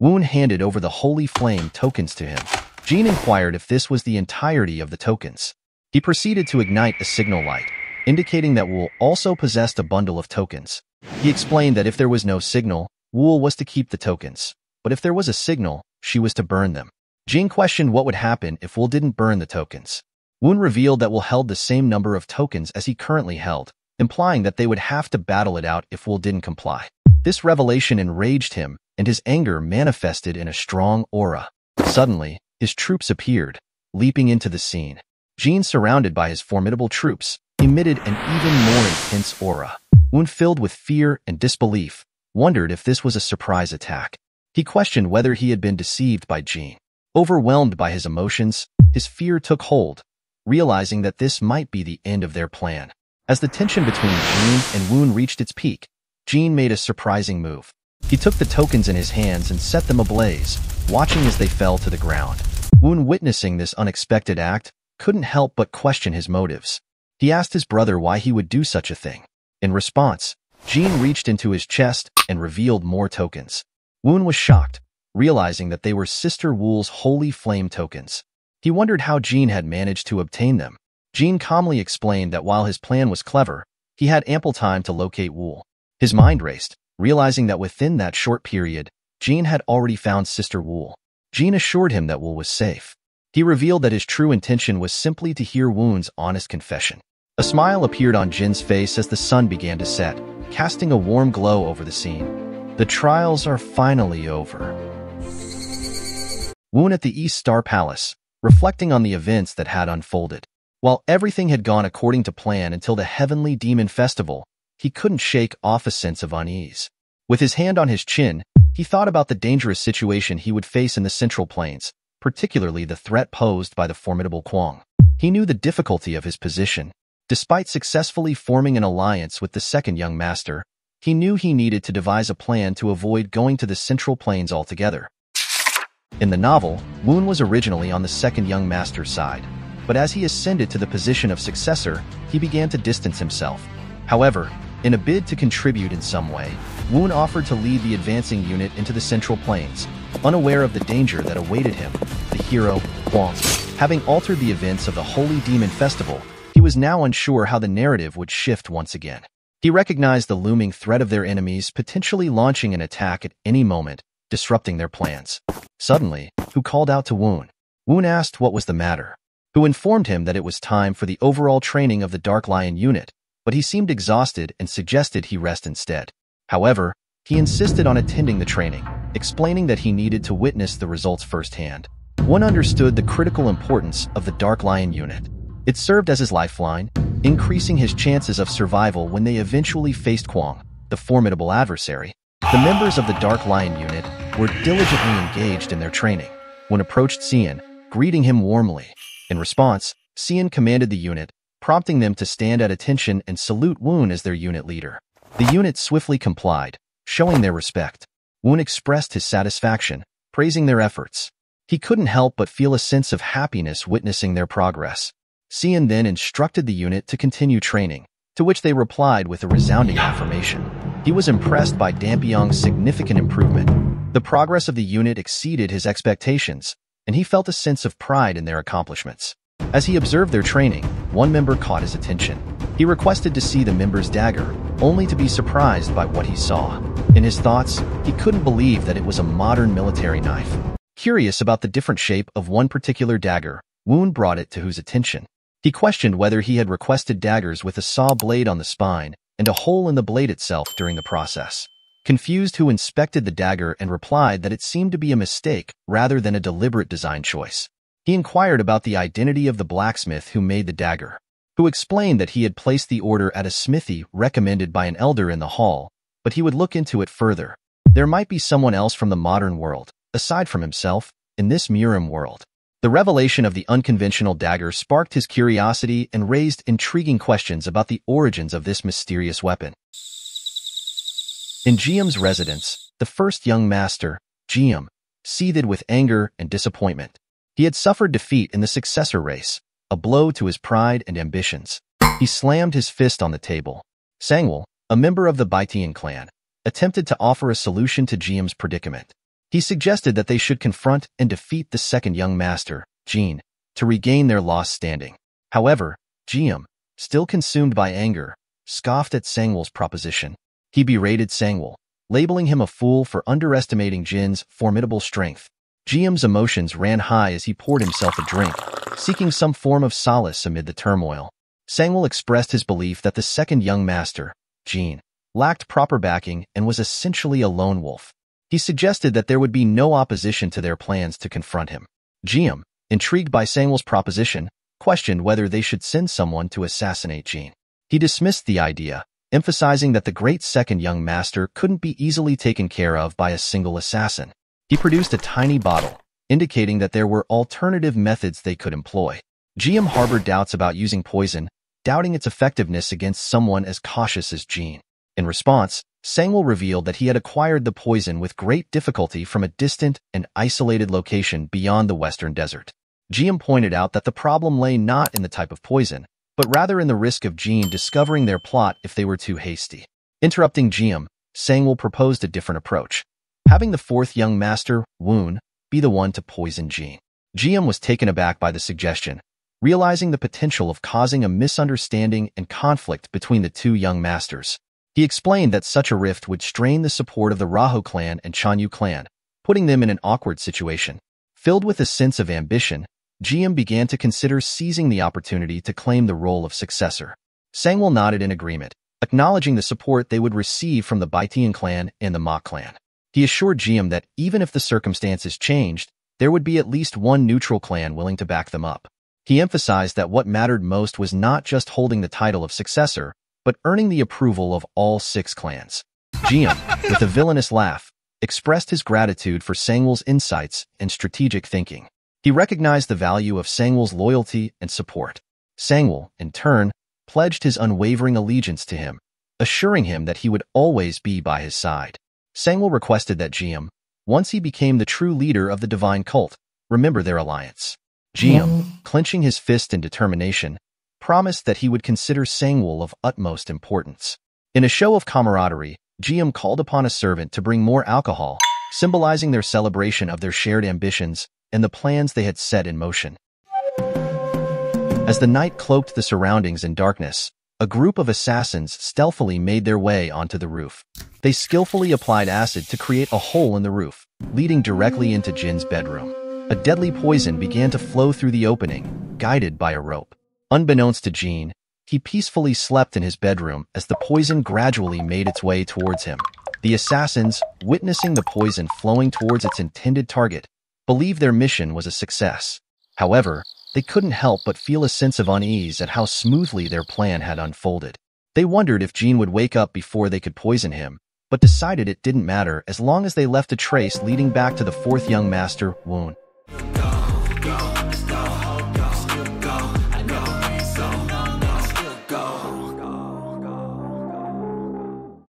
Woon handed over the holy flame tokens to him. Jin inquired if this was the entirety of the tokens. He proceeded to ignite a signal light, indicating that Wool also possessed a bundle of tokens. He explained that if there was no signal, Wool was to keep the tokens, but if there was a signal, she was to burn them. Jin questioned what would happen if Wool didn't burn the tokens. Woon revealed that Wool held the same number of tokens as he currently held, implying that they would have to battle it out if Wool didn't comply. This revelation enraged him, and his anger manifested in a strong aura. Suddenly, his troops appeared, leaping into the scene. Jin, surrounded by his formidable troops, emitted an even more intense aura. Woon, filled with fear and disbelief, wondered if this was a surprise attack. He questioned whether he had been deceived by Jin. Overwhelmed by his emotions, his fear took hold, realizing that this might be the end of their plan. As the tension between Jin and Woon reached its peak, Jin made a surprising move. He took the tokens in his hands and set them ablaze, watching as they fell to the ground. Woon, witnessing this unexpected act, couldn't help but question his motives. He asked his brother why he would do such a thing. In response, Jin reached into his chest and revealed more tokens. Woon was shocked, realizing that they were Sister Wool's holy flame tokens. He wondered how Jin had managed to obtain them. Jin calmly explained that while his plan was clever, he had ample time to locate Wool. His mind raced, realizing that within that short period, Jin had already found Sister Wool. Jin assured him that Wool was safe. He revealed that his true intention was simply to hear Woon's honest confession. A smile appeared on Jin's face as the sun began to set, casting a warm glow over the scene. The trials are finally over. Woon at the East Star Palace, reflecting on the events that had unfolded. While everything had gone according to plan until the Heavenly Demon Festival, he couldn't shake off a sense of unease. With his hand on his chin, he thought about the dangerous situation he would face in the Central Plains, particularly the threat posed by the formidable Kwang. He knew the difficulty of his position. Despite successfully forming an alliance with the second young master, he knew he needed to devise a plan to avoid going to the Central Plains altogether. In the novel, Woon was originally on the second young master's side, but as he ascended to the position of successor, he began to distance himself. However, in a bid to contribute in some way, Woon offered to lead the advancing unit into the Central Plains, unaware of the danger that awaited him. The hero, Kwang, having altered the events of the Holy Demon Festival, he was now unsure how the narrative would shift once again. He recognized the looming threat of their enemies potentially launching an attack at any moment, disrupting their plans. Suddenly, Hu called out to Woon. Woon asked what was the matter. Hu informed him that it was time for the overall training of the Dark Lion unit, but he seemed exhausted and suggested he rest instead. However, he insisted on attending the training, explaining that he needed to witness the results firsthand. Woon understood the critical importance of the Dark Lion unit. It served as his lifeline, increasing his chances of survival when they eventually faced Kwang, the formidable adversary. The members of the Dark Lion unit were diligently engaged in their training. When approached Xian, greeting him warmly. In response, Xian commanded the unit, prompting them to stand at attention and salute Woon as their unit leader. The unit swiftly complied, showing their respect. Woon expressed his satisfaction, praising their efforts. He couldn't help but feel a sense of happiness witnessing their progress. Xian then instructed the unit to continue training, to which they replied with a resounding affirmation. He was impressed by Dampiong's significant improvement. The progress of the unit exceeded his expectations, and he felt a sense of pride in their accomplishments. As he observed their training, one member caught his attention. He requested to see the member's dagger, only to be surprised by what he saw. In his thoughts, he couldn't believe that it was a modern military knife. Curious about the different shape of one particular dagger, Woon brought it to Hu's attention. He questioned whether he had requested daggers with a saw blade on the spine and a hole in the blade itself during the process. Confused, Hu inspected the dagger and replied that it seemed to be a mistake rather than a deliberate design choice. He inquired about the identity of the blacksmith who made the dagger, who explained that he had placed the order at a smithy recommended by an elder in the hall, but he would look into it further. There might be someone else from the modern world, aside from himself, in this Murim world. The revelation of the unconventional dagger sparked his curiosity and raised intriguing questions about the origins of this mysterious weapon. In Jiam's residence, the first young master, Jiam, seethed with anger and disappointment. He had suffered defeat in the successor race, a blow to his pride and ambitions. He slammed his fist on the table. Sangwol, a member of the Baitian clan, attempted to offer a solution to Jiam's predicament. He suggested that they should confront and defeat the second young master, Jin, to regain their lost standing. However, Jium, still consumed by anger, scoffed at Sangwoo's proposition. He berated Sangwoo, labeling him a fool for underestimating Jin's formidable strength. Jium's emotions ran high as he poured himself a drink, seeking some form of solace amid the turmoil. Sangwoo expressed his belief that the second young master, Jin, lacked proper backing and was essentially a lone wolf. He suggested that there would be no opposition to their plans to confront him. Jium, intrigued by Sangwoo's proposition, questioned whether they should send someone to assassinate Jin. He dismissed the idea, emphasizing that the great second young master couldn't be easily taken care of by a single assassin. He produced a tiny bottle, indicating that there were alternative methods they could employ. Jium harbored doubts about using poison, doubting its effectiveness against someone as cautious as Jin. In response, Sangwoo revealed that he had acquired the poison with great difficulty from a distant and isolated location beyond the western desert. Jium pointed out that the problem lay not in the type of poison, but rather in the risk of Jin discovering their plot if they were too hasty. Interrupting Jium, Sangwoo proposed a different approach, having the fourth young master, Woon, be the one to poison Jin. Jium was taken aback by the suggestion, realizing the potential of causing a misunderstanding and conflict between the two young masters. He explained that such a rift would strain the support of the Raho clan and Chanyu clan, putting them in an awkward situation. Filled with a sense of ambition, Jium began to consider seizing the opportunity to claim the role of successor. Sangwoo nodded in agreement, acknowledging the support they would receive from the Baitian clan and the Ma clan. He assured Jium that even if the circumstances changed, there would be at least one neutral clan willing to back them up. He emphasized that what mattered most was not just holding the title of successor, but earning the approval of all 6 clans. Jium, with a villainous laugh, expressed his gratitude for Sangwoo's insights and strategic thinking. He recognized the value of Sangwoo's loyalty and support. Sangwoo, in turn, pledged his unwavering allegiance to him, assuring him that he would always be by his side. Sangwoo requested that Jium, once he became the true leader of the divine cult, remember their alliance. Jium, clenching his fist in determination, promised that he would consider Sangwoo of utmost importance. In a show of camaraderie, Jium called upon a servant to bring more alcohol, symbolizing their celebration of their shared ambitions and the plans they had set in motion. As the night cloaked the surroundings in darkness, a group of assassins stealthily made their way onto the roof. They skillfully applied acid to create a hole in the roof, leading directly into Jin's bedroom. A deadly poison began to flow through the opening, guided by a rope. Unbeknownst to Jin, he peacefully slept in his bedroom as the poison gradually made its way towards him. The assassins, witnessing the poison flowing towards its intended target, believed their mission was a success. However, they couldn't help but feel a sense of unease at how smoothly their plan had unfolded. They wondered if Jin would wake up before they could poison him, but decided it didn't matter as long as they left a trace leading back to the fourth young master, Woon. Go, go.